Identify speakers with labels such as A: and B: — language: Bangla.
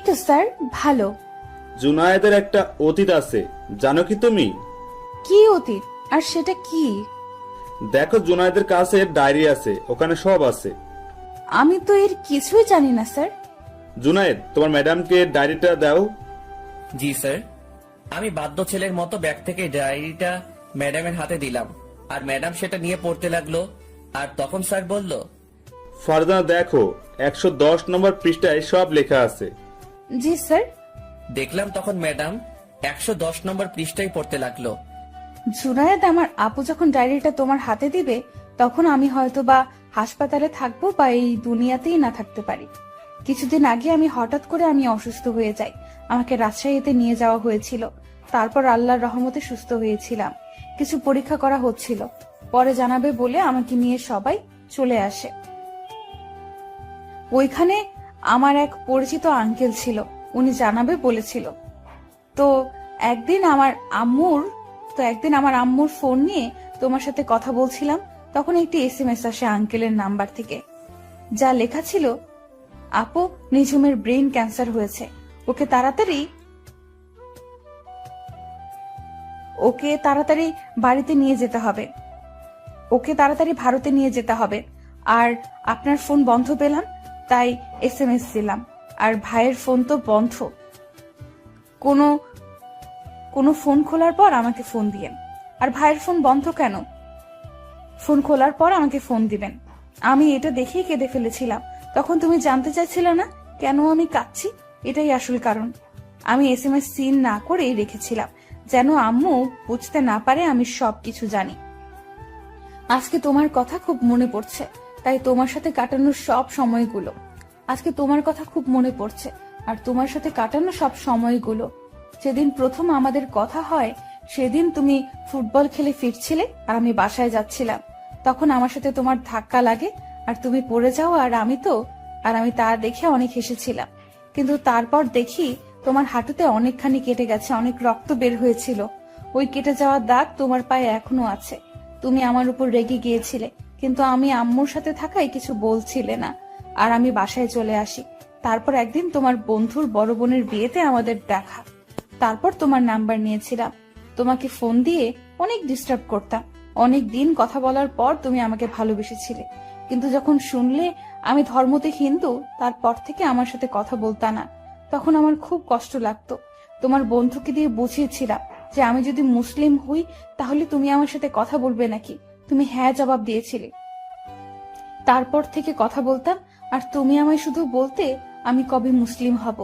A: তো স্যার, ভালো।
B: জুনায়েদের একটা অতীত আছে, জানো কি তুমি?
A: কি অতীত? আর সেটা কি?
B: দেখো, জুনায়েদের কাছে ডায়েরি আছে, ওখানে সব আছে।
A: আমি তো এর কিছুই জানি না স্যার।
B: জুনায়েদ, তোমার ম্যাডামকে ডায়েরিটা দাও।
C: জি স্যার। আমি বাধ্য ছেলের মতো ব্যাগ থেকে ডায়েরিটা ম্যাডামের হাতে দিলাম, আর ম্যাডাম সেটা নিয়ে পড়তে লাগলো। আর তখন স্যার বলল,
B: ফারজানা দেখো, 110 নম্বর পৃষ্ঠায় সব লেখা আছে।
A: জি স্যার।
C: দেখলাম তখন ম্যাডাম 110 নম্বর পৃষ্ঠায় পড়তে লাগলো।
A: জুনায়েদ, আমার আপু যখন ডায়েরিটা তোমার হাতে দিবে, তখন আমি হয়তো বা হাসপাতালে থাকবো বা এই দুনিয়াতেই না থাকতে পারি। কিছুদিন আগে হঠাৎ করে আমি অসুস্থ হয়ে যাই। আমাকে রাজশাহীতে নিয়ে যাওয়া হয়েছিল। তারপর আল্লাহর রহমতে সুস্থ হয়েছিলাম। কিছু পরীক্ষা করা হচ্ছিল, পরে জানাবে বলে আমাকে নিয়ে সবাই চলে আসে। ওইখানে আমার এক পরিচিত আঙ্কেল ছিল, উনি জানাবে বলেছিল। তো একদিন আমার আম্মুর ফোন নিয়ে তোমার সাথে কথা বলছিলাম, তখন একটি এসএমএস আসে আঙ্কেলের নাম্বার থেকে। যা লেখা ছিল, আপু, নিঝুমের ব্রেন ক্যান্সার হয়েছে, ওকে তাড়াতাড়ি বাড়িতে নিয়ে যেতে হবে, ওকে তাড়াতাড়ি ভারতে নিয়ে যেতে হবে। আর আপনার ফোন বন্ধ পেলাম, তাই এসএমএস দিলাম। আর ভাইয়ের ফোন তো বন্ধ। কোনো কোনো ফোন খোলার পর আমাকে ফোন দিয়েন। আর ভাইয়ের ফোন বন্ধ কেন? ফোন খোলার পর আমাকে ফোন দিবেন। আমি এটা দেখেই কেঁদে ফেলেছিলাম। তখন তুমি জানতে চাইছিলে না কেন আমি কাঁদছি? এটাই আসল কারণ। আমি এসএমএস সিন না করেই রেখেছিলাম, যেন আম্মু বুঝতে না পারে আমি সবকিছু জানি। আজকে তোমার কথা খুব মনে পড়ছে, তাই তোমার সাথে কাটানোর সব সময়গুলো আজকে তোমার কথা খুব মনে পড়ছে। আর তোমার সাথে কাটানো সব সময়গুলো, যেদিন প্রথম আমাদের কথা হয়, সেদিন তুমি ফুটবল খেলে ফিরছিলে আর আমি বাসায় যাচ্ছিলাম। তখন আমার সাথে তোমার ধাক্কা লাগে আর তুমি পড়ে যাও, আর আমি তা দেখে অনেক হেসেছিলাম। কিন্তু তারপর দেখি তোমার হাঁটুতে অনেকখানি কেটে গেছে, অনেক রক্ত বের হয়েছিল। ওই কেটে যাওয়া দাগ তোমার পায়ে এখনো আছে। তুমি আমার উপর রেগে গিয়েছিলে, কিন্তু আমি আম্মুর সাথে থাকায় কিছু বলছিলে না। আর আমি বাসায় চলে আসি। তারপর একদিন তোমার বন্ধুর বড় বোনের বিয়েতে আমাদের দেখা। তারপর তোমার নাম্বার নিয়েছিলাম, তোমাকে ফোন দিয়ে অনেক ডিস্টার্ব করতাম। অনেক দিন কথা বলার পর তুমি আমাকে ভালোবেসেছিলে, কিন্তু যখন শুনলে আমি ধর্মতে হিন্দু, তারপর থেকে আমার সাথে কথা বলতা না। তখন আমার খুব কষ্ট লাগতো। তোমার বন্ধুকে দিয়ে বুঝিয়েছিলাম যে আমি যদি মুসলিম হই, তাহলে তুমি আমার সাথে কথা বলবে নাকি। তুমি হ্যাঁ জবাব দিয়েছিলে। তারপর থেকে কথা বলতাম, আর তুমি আমায় শুধু বলতে আমি কবে মুসলিম হব।